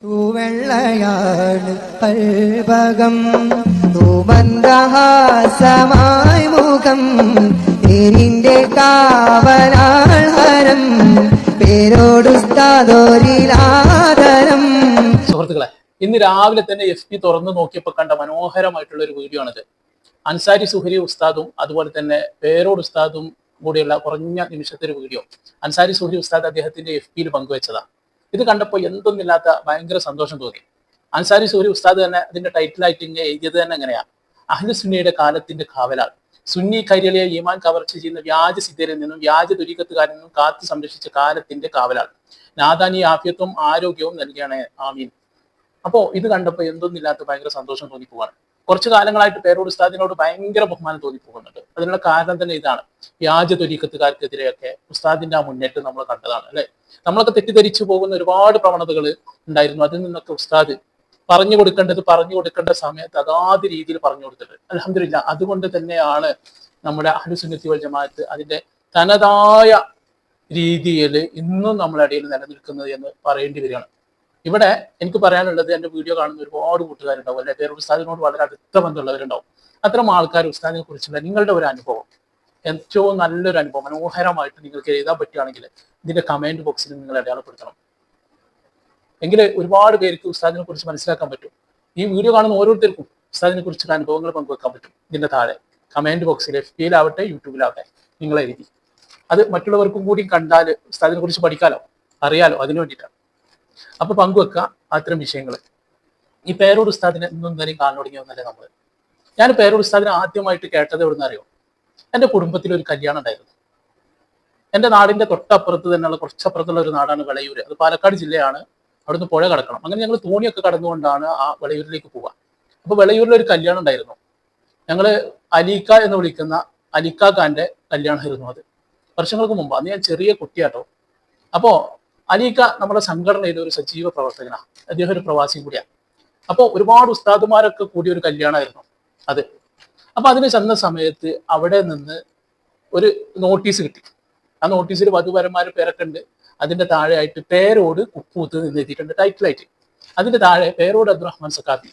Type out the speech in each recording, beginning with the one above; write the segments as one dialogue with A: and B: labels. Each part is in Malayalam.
A: തൂവെള്ളയാണ് കൽഭകം തൂമന്ദഹാസമായി മുഖം തേരിന്റെ കാവലാൾ ഹരം പേരോടുസ്താദോരിലാദരം.
B: സുഹൃത്തുക്കളെ, ഇന്ന് രാവിലെ തന്നെ FB തുറന്നു നോക്കിയപ്പോൾ കണ്ട മനോഹരമായിട്ടുള്ള ഒരു വീഡിയോ ആണിത്. അൻസാരി സുഹരി ഉസ്താദും അതുപോലെ തന്നെ പേരോട് ഉസ്താദും കൂടിയുള്ള കുറഞ്ഞ നിമിഷത്തെ ഒരു വീഡിയോ അൻസാരി സുഹരി ഉസ്താദ് അദ്ദേഹത്തിന്റെ FB പങ്കുവെച്ചതാണ്. ഇത് കണ്ടപ്പോൾ എന്തൊന്നില്ലാത്ത ഭയങ്കര സന്തോഷം തോന്നി. അൻസാരി സുഹരി ഉസ്താദ് തന്നെ അതിന്റെ ടൈറ്റിലായിട്ട് ഇങ്ങനെ എഴുതിയത് തന്നെ എങ്ങനെയാ: അഹ്ലു സുന്നിയുടെ കാലത്തിന്റെ കാവലാൾ, സുന്നി കൈരളിയെ ഈമാൻ കവർച്ച ചെയ്യുന്ന വ്യാജ സിദ്ധരിൽ നിന്നും വ്യാജ ദുരീകത്തുകാരിൽ നിന്നും കാത്തു സംരക്ഷിച്ച കാലത്തിന്റെ കാവലാൾ, നാദാനി ആഫിയത്വം ആരോഗ്യവും നൽകിയാണ്, ആമീൻ. അപ്പോ ഇത് കണ്ടപ്പോൾ എന്തൊന്നില്ലാത്ത ഭയങ്കര സന്തോഷം തോന്നിപ്പോവാണ്. കുറച്ചു കാലങ്ങളായിട്ട് പേരോട് ഉസ്താദിനോട് ഭയങ്കര ബഹുമാനം തോന്നിപ്പോകുന്നുണ്ട്. അതിനുള്ള കാരണം തന്നെ ഇതാണ്. വ്യാജ തൊരീക്കത്തുകാർക്കെതിരെയൊക്കെ ഉസ്താദിന്റെ ആ മുന്നേറ്റം നമ്മൾ കണ്ടതാണ്, അല്ലെ? നമ്മളൊക്കെ തെറ്റിദ്ധരിച്ചു പോകുന്ന ഒരുപാട് പ്രവണതകൾ ഉണ്ടായിരുന്നു. അതിൽ നിന്നൊക്കെ ഉസ്താദ് പറഞ്ഞു കൊടുക്കേണ്ട സമയത്ത് അതാത് രീതിയിൽ പറഞ്ഞു കൊടുത്തിട്ട് അൽഹംദുലില്ലാ. അതുകൊണ്ട് തന്നെയാണ് നമ്മുടെ അഹ്ലു സുന്നത്തി വൽ ജമാഅത്ത് അതിന്റെ തനതായ രീതിയിൽ ഇന്നും നമ്മുടെ ഇടയിൽ നിലനിൽക്കുന്നത് എന്ന് പറയേണ്ടി വരികയാണ്. ഇവിടെ എനിക്ക് പറയാനുള്ളത്, എൻ്റെ വീഡിയോ കാണുന്ന ഒരുപാട് കൂട്ടുകാരുണ്ടാവും, അല്ലെ? പേരോട് ഉസ്താദിനോട് വളരെ അടുത്ത ബന്ധമുള്ളവരുണ്ടാവും. അത്തരം ആൾക്കാർ ഉസ്താദിനെ കുറിച്ചുള്ള നിങ്ങളുടെ ഒരു അനുഭവം, ഏറ്റവും നല്ലൊരു അനുഭവം മനോഹരമായിട്ട് നിങ്ങൾക്ക് എഴുതാൻ പറ്റുകയാണെങ്കിൽ ഇതിന്റെ കമന്റ് ബോക്സിൽ നിങ്ങൾ അടയാളപ്പെടുത്തണം. എങ്കിൽ ഒരുപാട് പേർക്ക് ഉസ്താദിനെ കുറിച്ച് മനസ്സിലാക്കാൻ പറ്റും. ഈ വീഡിയോ കാണുന്ന ഓരോരുത്തർക്കും ഉസ്താദിനെ കുറിച്ചുള്ള അനുഭവങ്ങൾ പങ്കുവെക്കാൻ പറ്റും. ഇതിന്റെ താഴെ കമന്റ് ബോക്സിൽ FB-യിലാവട്ടെ യൂട്യൂബിലാവട്ടെ നിങ്ങൾ എഴുതി. അത് മറ്റുള്ളവർക്കും കൂടി കണ്ടാൽ ഉസ്താദിനെ കുറിച്ച് പഠിക്കാലോ, അറിയാലോ. അതിനു വേണ്ടിയിട്ടാണ്. അപ്പൊ പങ്കുവെക്കുക അത്തരം വിഷയങ്ങൾ. ഈ പേരോട് ഉസ്താദിനെ ഇന്നും തന്നെ കാണാൻ തുടങ്ങിയൊന്നല്ലേ നമ്മൾ. ഞാൻ പേരോട് ഉസ്താദിനെ ആദ്യമായിട്ട് കേട്ടത് എവിടുന്ന് അറിയോ? എൻ്റെ കുടുംബത്തിൽ ഒരു കല്യാണം ഉണ്ടായിരുന്നു. എൻ്റെ നാടിന്റെ തൊട്ടപ്പുറത്ത് തന്നെയുള്ള കുറച്ചപ്പുറത്തുള്ള ഒരു നാടാണ് വിളയൂര്. അത് പാലക്കാട് ജില്ലയാണ്. അവിടുന്ന് പുഴ കടക്കണം. അങ്ങനെ ഞങ്ങൾ തോണിയൊക്കെ കടന്നുകൊണ്ടാണ് ആ വിളയൂരിലേക്ക് പോവുക. അപ്പൊ വിളയൂരിൽ ഒരു കല്യാണം ഉണ്ടായിരുന്നു. ഞങ്ങള് അലീക്ക എന്ന് വിളിക്കുന്ന അലിക്ക ഖാന്റെ കല്യാണമായിരുന്നു അത്. വർഷങ്ങൾക്ക് മുമ്പ്. അന്ന് ഞാൻ ചെറിയ കുട്ടിയാട്ടോ. അപ്പോ അലീക്ക നമ്മുടെ സംഘടനയിലെ ഒരു സജീവ പ്രവർത്തകനാണ്. അദ്ദേഹം ഒരു പ്രവാസിയും കൂടിയാണ്. അപ്പോൾ ഒരുപാട് ഉസ്താദുമാരൊക്കെ കൂടിയ ഒരു കല്യാണമായിരുന്നു അത്. അപ്പൊ അതിന് ചെന്ന സമയത്ത് അവിടെ നിന്ന് ഒരു നോട്ടീസ് കിട്ടി. ആ നോട്ടീസിൽ വധുവരന്മാരുടെ പേരൊക്കെ ഉണ്ട്. അതിന്റെ താഴെയായിട്ട് പേരോട് കുപ്പൂത്ത് എന്ന് എഴുതിയിട്ടുണ്ട് ടൈറ്റിലായിട്ട്. അതിന്റെ താഴെ പേരോട് അബ്ദുറഹ്മാൻ സഖാഫി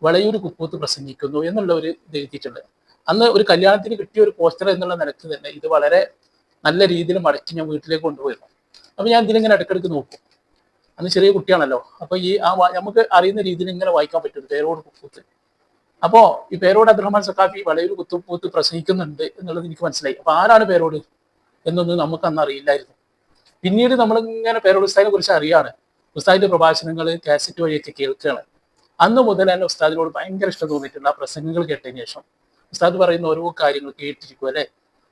B: വളയൂർ കുപ്പൂത്ത് പ്രസംഗിക്കുന്നു എന്നുള്ള ഒരു ഇത് എഴുതിയിട്ടുണ്ട്. അന്ന് ഒരു കല്യാണത്തിന് കിട്ടിയ ഒരു പോസ്റ്റർ എന്നുള്ള നിലക്ക് തന്നെ ഇത് വളരെ നല്ല രീതിയിൽ മടക്കി ഞാൻ വീട്ടിലേക്ക് കൊണ്ടുപോയിരുന്നു. അപ്പൊ ഞാൻ ഇതിലിങ്ങനെ ഇടയ്ക്കിടയ്ക്ക് നോക്കും. അന്ന് ചെറിയ കുട്ടിയാണല്ലോ. അപ്പൊ ഈ നമുക്ക് അറിയുന്ന രീതിയിൽ ഇങ്ങനെ വായിക്കാൻ പറ്റും പേരോട് കുപ്പൂത്ത്. അപ്പോ ഈ പേരോട് അബ്ദുറഹ്മാൻ സഖാഫി വളയൂർ കുത്തുപൂത്ത് പ്രസംഗിക്കുന്നുണ്ട് എന്നുള്ളത് എനിക്ക് മനസ്സിലായി. അപ്പൊ ആരാണ് പേരോട് എന്നൊന്നും നമുക്ക് അന്ന് അറിയില്ലായിരുന്നു. പിന്നീട് നമ്മളിങ്ങനെ പേരോട് ഉസ്താദിനെ കുറിച്ച് അറിയാണ്. ഉസ്താദിന്റെ പ്രഭാഷണങ്ങൾ കാസറ്റ് വഴിയൊക്കെ കേൾക്കുകയാണ്. അന്ന് മുതൽ തന്നെ ഉസ്താദിനോട് ഭയങ്കര ഇഷ്ടം തോന്നിയിട്ടുണ്ട്. ആ പ്രസംഗങ്ങൾ കേട്ടതിന് ശേഷം ഉസ്താദ് പറയുന്ന ഓരോ കാര്യങ്ങൾ കേട്ടിരിക്കും, അല്ലെ?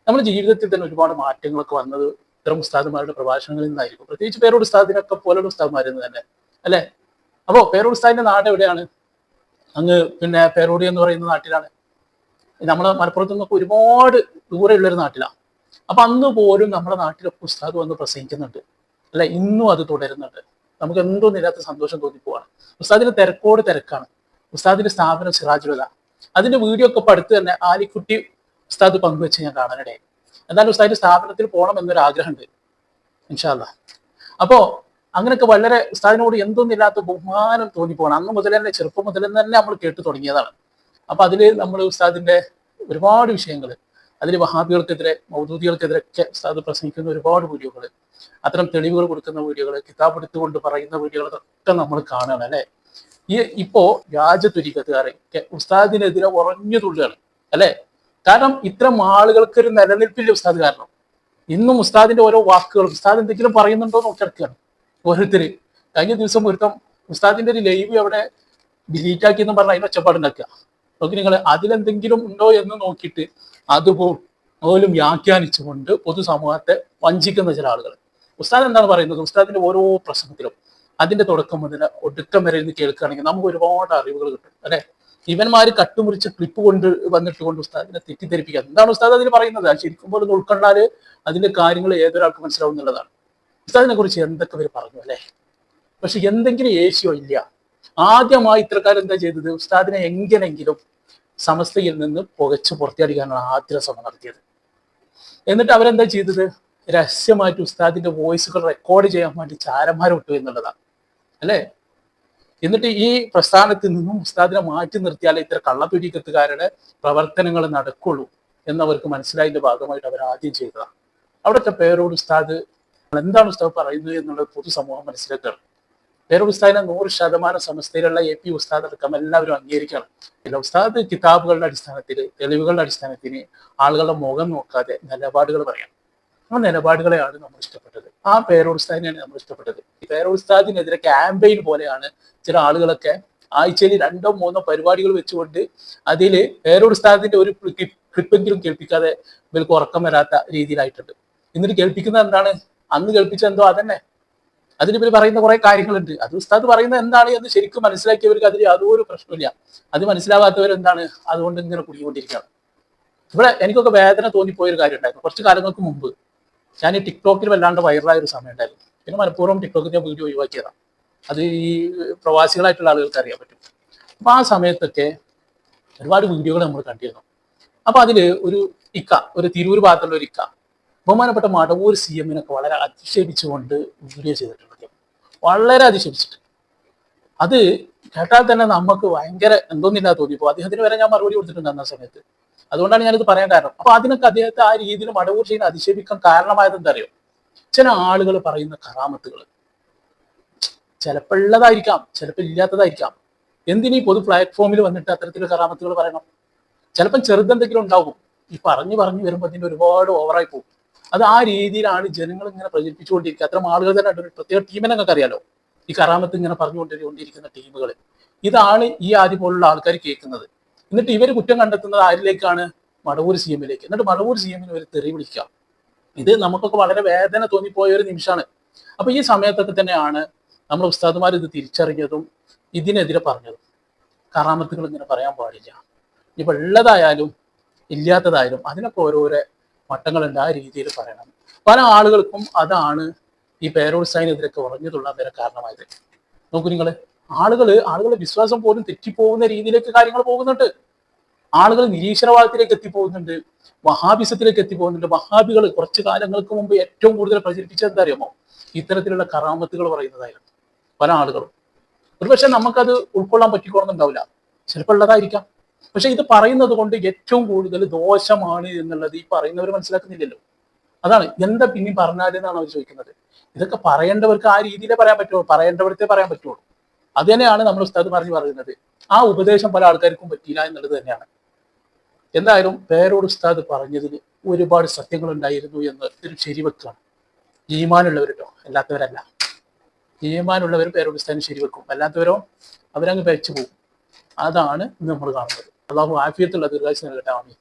B: നമ്മുടെ ജീവിതത്തിൽ തന്നെ ഒരുപാട് മാറ്റങ്ങളൊക്കെ വന്നത് ഇത്തരം ഉസ്താദുമാരുടെ പ്രഭാഷണങ്ങളിൽ നിന്നായിരിക്കും. പ്രത്യേകിച്ച് പേരോട് ഉസ്താദിനൊക്കെ പോലുള്ള ഉസ്താദ്മാരെന്ന് തന്നെ, അല്ലെ? അപ്പോ പേരോട് ഉസ്താദിന്റെ നാട് എവിടെയാണ്? അങ്ങ് പേരോടി എന്ന് പറയുന്ന നാട്ടിലാണ്. നമ്മളെ മലപ്പുറത്തു നിന്നൊക്കെ ഒരുപാട് ദൂരെയുള്ളൊരു നാട്ടിലാണ്. അപ്പൊ അന്ന് പോലും നമ്മുടെ നാട്ടിലൊക്കെ ഉസ്താദ് വന്ന് പ്രസംഗിക്കുന്നുണ്ട്, അല്ലെ? ഇന്നും അത് തുടരുന്നുണ്ട്. നമുക്ക് എന്തോന്നും ഇല്ലാത്ത സന്തോഷം തോന്നിപ്പോവാണ്. ഉസ്താദിന്റെ തിരക്കോട് തിരക്കാണ്. ഉസ്താദിന്റെ സ്ഥാപനം സിറാജുൽ. അതിന്റെ വീഡിയോ ഒക്കെ ഇപ്പൊ അടുത്ത് തന്നെ ആലിക്കുട്ടി ഉസ്താദ് പങ്കുവെച്ച് ഞാൻ കാണാനിടയായി. എന്നാലും ഉസ്താദിന്റെ സ്ഥാപനത്തിൽ പോകണം എന്നൊരു ആഗ്രഹമുണ്ട്, ഇൻഷാ അല്ലാഹ്. അപ്പോ അങ്ങനെയൊക്കെ വളരെ ഉസ്താദിനോട് എന്തൊന്നില്ലാത്ത ബഹുമാനം തോന്നിപ്പോകണം. അന്ന് മുതൽ തന്നെ, ചെറുപ്പം മുതൽ തന്നെ നമ്മൾ കേട്ടു തുടങ്ങിയതാണ്. അപ്പൊ അതില് നമ്മൾ ഉസ്താദിന്റെ ഒരുപാട് വിഷയങ്ങൾ, അതിൽ വഹാബികൾക്കെതിരെ മൗദൂദികൾക്കെതിരെ ഒക്കെ ഉസ്താദ് പ്രസംഗിക്കുന്ന ഒരുപാട് വീഡിയോകൾ, അത്തരം തെളിവുകൾ കൊടുക്കുന്ന വീഡിയോകൾ, കിതാബ് എടുത്തുകൊണ്ട് പറയുന്ന വീഡിയോകൾ ഒക്കെ നമ്മൾ കാണുകയാണ്, അല്ലെ? ഇപ്പോ വ്യാജ തുരീക്കത്തുകാരൊക്കെ ഉസ്താദിനെതിരെ ഉറഞ്ഞു തുള്ളുകയാണ്, അല്ലെ? കാരണം ഇത്തരം ആളുകൾക്ക് ഒരു നിലനിൽപ്പില്ല ഉസ്താദ് കാരണം. ഇന്നും ഉസ്താദിന്റെ ഓരോ വാക്കുകളും ഉസ്താദ് എന്തെങ്കിലും പറയുന്നുണ്ടോ എന്ന് നോക്കിയെടുക്കുകയാണ് ഓരോരുത്തര്. കഴിഞ്ഞ ദിവസം ഒരുത്തം ഉസ്താദിന്റെ ഒരു ലൈവ് അവിടെ ഡിലീറ്റ് ആക്കി എന്ന് പറഞ്ഞാൽ അതിന് ഒച്ചപ്പാടുണ്ടാക്കുക. നോക്കി നിങ്ങൾ, അതിലെന്തെങ്കിലും ഉണ്ടോ എന്ന് നോക്കിയിട്ട് അതുപോലും വ്യാഖ്യാനിച്ചുകൊണ്ട് പൊതുസമൂഹത്തെ വഞ്ചിക്കുന്ന ചില ആളുകൾ. ഉസ്താദ് എന്താണ് പറയുന്നത്? ഉസ്താദിന്റെ ഓരോ പ്രസംഗത്തിലും അതിന്റെ തുടക്കം മുതൽ ഒടുക്കം വരെ ഇന്ന് കേൾക്കുകയാണെങ്കിൽ നമുക്ക് ഒരുപാട് അറിവുകൾ കിട്ടും, അല്ലെ? ഇവന്മാര് കട്ടുമുറിച്ച ക്ലിപ്പ് കൊണ്ട് ഉസ്താദിനെ തെറ്റിദ്ധരിപ്പിക്കുക. എന്താണ് ഉസ്താദ് അതിന് പറയുന്നത്? ശരിക്കും പോലെ ഉൾക്കൊണ്ടാല് അതിന്റെ കാര്യങ്ങൾ ഏതൊരാൾക്ക് മനസ്സിലാവും എന്നുള്ളതാണ്. ഉസ്താദിനെ കുറിച്ച് എന്തൊക്കെ പേര് പറഞ്ഞു, അല്ലെ? പക്ഷെ എന്തെങ്കിലും ഏഷ്യോ ഇല്ല. ആദ്യമായി ഇത്രക്കാരെന്താ ചെയ്തത്? ഉസ്താദിനെ എങ്ങനെങ്കിലും സമസ്തയിൽ നിന്ന് പുകച്ച് പുറത്തിയടിക്കാനാണ് ആദ്യ ശ്രമം നടത്തിയത്. എന്നിട്ട് അവരെന്താ ചെയ്തത്? രഹസ്യമായിട്ട് ഉസ്താദിന്റെ വോയിസുകൾ റെക്കോർഡ് ചെയ്യാൻ വേണ്ടി ചാരന്മാരെ വിട്ടു എന്നുള്ളതാണ്, അല്ലെ? എന്നിട്ട് ഈ പ്രസ്ഥാനത്തിൽ നിന്നും ഉസ്താദിനെ മാറ്റി നിർത്തിയാലേ ഇത്തരം കള്ളത്തൊരീക്കത്തുകാരുടെ പ്രവർത്തനങ്ങൾ നടക്കുള്ളൂ എന്നവർക്ക് മനസ്സിലായതിന്റെ ഭാഗമായിട്ട് അവർ ആദ്യം ചെയ്തതാണ്. അവിടുത്തെ പേരോട് ഉസ്താദ് എന്താണ് ഉസ്താദ് പറയുന്നത് എന്നുള്ളത് പൊതുസമൂഹം മനസ്സിലാക്കണം. പേരോട് ഉസ്താദിനെ 100% സമസ്തയിലുള്ള AP ഉസ്താദ് അടക്കം എല്ലാവരും അംഗീകരിക്കണം. ഇല്ല, ഉസ്താദ് കിതാബുകളുടെ അടിസ്ഥാനത്തിൽ, തെളിവുകളുടെ അടിസ്ഥാനത്തിന് ആളുകളുടെ മുഖം നോക്കാതെ നിലപാടുകൾ പറയാം. ആ നിലപാടുകളെയാണ് നമ്മൾ ഇഷ്ടപ്പെട്ടത്. ആ പേരോട് ഉസ്താദിനെയാണ് നമ്മൾ ഇഷ്ടപ്പെട്ടത്. ഈ പേരോട് ഉസ്താദിനെതിരെ ക്യാമ്പയിൻ പോലെയാണ് ചില ആളുകളൊക്കെ ആഴ്ചയിൽ 2-3 പരിപാടികൾ വെച്ചുകൊണ്ട് അതിൽ പേരോട് ഉസ്താദിന്റെ ഒരു ക്ലിപ്പെങ്കിലും കേൾപ്പിക്കാതെ ഇവർക്ക് ഉറക്കം വരാത്ത രീതിയിലായിട്ടുണ്ട്. എന്നിട്ട് കേൾപ്പിക്കുന്നത് എന്താണ്? അന്ന് കേൾപ്പിച്ച എന്തോ അതന്നെ. അതിലിവർ പറയുന്ന കുറെ കാര്യങ്ങളുണ്ട്. അത് ഉസ്താദ് പറയുന്നത് എന്താണ് എന്ന് ശരിക്കും മനസ്സിലാക്കിയവർക്ക് അതിൽ യാതൊരു പ്രശ്നമില്ല. അത് മനസ്സിലാവാത്തവരെന്താണ് അതുകൊണ്ട് ഇങ്ങനെ കുടിക്കൊണ്ടിരിക്കുകയാണ്. ഇവിടെ എനിക്കൊക്കെ വേദന തോന്നിപ്പോയൊരു കാര്യം ഉണ്ടായിരുന്നു. കുറച്ച് കാലങ്ങൾക്ക് മുമ്പ് ഞാൻ ഈ ടിക്ടോക്കിൽ വല്ലാണ്ട് വൈറലായ ഒരു സമയം ഉണ്ടായിരുന്നു. പിന്നെ മനഃപൂർവ്വം ടിക്ടോക്കിൽ ഞാൻ വീഡിയോ ഒഴിവാക്കിയതാണ്. അത് ഈ പ്രവാസികളായിട്ടുള്ള ആളുകൾക്ക് അറിയാൻ പറ്റും. അപ്പൊ ആ സമയത്തൊക്കെ ഒരുപാട് വീഡിയോകൾ നമ്മൾ കണ്ടിരുന്നു. അപ്പൊ അതില് ഒരു തിരൂർ ഭാഗത്തുള്ള ഒരു ബഹുമാനപ്പെട്ട മടവൂർ CM വളരെ അധിക്ഷേപിച്ചുകൊണ്ട് വീഡിയോ ചെയ്തിട്ടുണ്ട്. വളരെ അധിക്ഷേപിച്ചിട്ട്. അത് കേട്ടാൽ തന്നെ നമുക്ക് ഭയങ്കര എന്തോന്നില്ല തോന്നിയപ്പോൾ അദ്ദേഹത്തിന് വരെ ഞാൻ മറുപടി കൊടുത്തിട്ടുണ്ട് അന്ന സമയത്ത്. അതുകൊണ്ടാണ് ഞാനിത് പറയാൻ കാരണം. അപ്പൊ അതിനൊക്കെ അദ്ദേഹത്തെ ആ രീതിയിൽ മടവൂർ ചെയ്യുന്ന അധിക്ഷേപിക്കാൻ കാരണമായത് എന്താ അറിയോ? ചില ആളുകൾ പറയുന്ന കറാമത്തുകൾ ചിലപ്പോൾ ഉള്ളതായിരിക്കാം, ചിലപ്പോൾ ഇല്ലാത്തതായിരിക്കാം. എന്തിനീ പൊതു പ്ലാറ്റ്ഫോമിൽ വന്നിട്ട് അത്തരത്തിലുള്ള കറാമത്തുകൾ പറയണം? ചിലപ്പം ചെറുതെന്തെങ്കിലും ഉണ്ടാകും. ഈ പറഞ്ഞു വരുമ്പോൾ അതിന് ഒരുപാട് ഓവറായി പോകും. അത് ആ രീതിയിലാണ് ജനങ്ങൾ ഇങ്ങനെ പ്രചരിപ്പിച്ചുകൊണ്ടിരിക്കുക. അത്തരം ആളുകൾ തന്നെ ഒരു പ്രത്യേക ടീമിനെ നിങ്ങൾക്ക് അറിയാലോ, ഈ കറാമത്ത് ഇങ്ങനെ പറഞ്ഞുകൊണ്ടിരിക്കുന്ന ടീമുകൾ. ഇതാണ് ഈ ആദ്യം പോലുള്ള ആൾക്കാർ കേൾക്കുന്നത്. എന്നിട്ട് ഇവർ കുറ്റം കണ്ടെത്തുന്നത് ആരിലേക്കാണ്? മടവൂർ CM-ലേക്ക്. എന്നിട്ട് മടവൂർ CM-ന് ഒരു തെറി വിളിക്കുക. ഇത് നമുക്കൊക്കെ വളരെ വേദന തോന്നിപ്പോയ ഒരു നിമിഷമാണ്. അപ്പൊ ഈ സമയത്തൊക്കെ തന്നെയാണ് നമ്മുടെ ഉസ്താദുമാർ ഇത് തിരിച്ചറിഞ്ഞതും ഇതിനെതിരെ പറഞ്ഞതും. കറാമത്തുകൾ ഇങ്ങനെ പറയാൻ പാടില്ല. ഇപ്പൊ ഉള്ളതായാലും ഇല്ലാത്തതായാലും അതിനൊക്കെ ഓരോരോ മട്ടങ്ങളുണ്ട്. ആ രീതിയിൽ പറയണം. പല ആളുകൾക്കും അതാണ് ഈ പേരോട് ഉസ്താദിനെതിരൊക്കെ ഉറഞ്ഞതുള്ളാൻ വരെ കാരണമായത്. നോക്കൂ നിങ്ങൾ, ആളുകളുടെ വിശ്വാസം പോലും തെറ്റിപ്പോകുന്ന രീതിയിലേക്ക് കാര്യങ്ങൾ പോകുന്നുണ്ട്. ആളുകൾ നിരീശ്വരവാദത്തിലേക്ക് എത്തിപ്പോകുന്നുണ്ട്, വഹാബിസത്തിലേക്ക് എത്തിപ്പോകുന്നുണ്ട്. വഹാബികൾ കുറച്ച് കാലങ്ങൾക്ക് മുമ്പ് ഏറ്റവും കൂടുതൽ പ്രചരിപ്പിച്ചത് എന്താ അറിയാമോ? ഇത്തരത്തിലുള്ള കറാമത്തുകൾ പറയുന്നതായിരുന്നു പല ആളുകളും. ഒരുപക്ഷെ നമുക്കത് ഉൾക്കൊള്ളാൻ പറ്റിക്കൊള്ളുന്നുണ്ടാവില്ല, ചിലപ്പോൾ ഉള്ളതായിരിക്കാം. പക്ഷെ ഇത് പറയുന്നത് കൊണ്ട് ഏറ്റവും കൂടുതൽ ദോഷമാണ് എന്നുള്ളത് ഈ പറയുന്നവർ മനസ്സിലാക്കുന്നില്ലല്ലോ. അതാണ് എന്താ പിന്നെയും പറഞ്ഞാലെന്നാണ് അവർ ചോദിക്കുന്നത്. ഇതൊക്കെ പറയേണ്ടവർക്ക് ആ രീതിയിലേ പറയാൻ പറ്റുള്ളൂ, പറയേണ്ടവരത്തെ പറയാൻ പറ്റുള്ളൂ. അത് തന്നെയാണ് നമ്മൾ ഉസ്താദ് പറയുന്നത്. ആ ഉപദേശം പല ആൾക്കാർക്കും പറ്റിയില്ല എന്നുള്ളത് തന്നെയാണ്. എന്തായാലും പേരോട് ഉസ്താദ് പറഞ്ഞതിൽ ഒരുപാട് സത്യങ്ങൾ ഉണ്ടായിരുന്നു എന്ന് ഒരു ശരിവെക്കാണ്. ഈമാനുള്ളവർ കേട്ടോ, അല്ലാത്തവരല്ല. ഈമാനുള്ളവർ പേരോട് ഉസ്താദിന് ശരിവെക്കും, അല്ലാത്തവരോ അവരങ്ങ് പഴിച്ചു പോകും. അതാണ് നമ്മൾ കാണുന്നത്. അള്ളാഹു ആഫിയത്തുള്ള ദീർഘായുസ്സ് നൽകട്ടെ. ആമീൻ.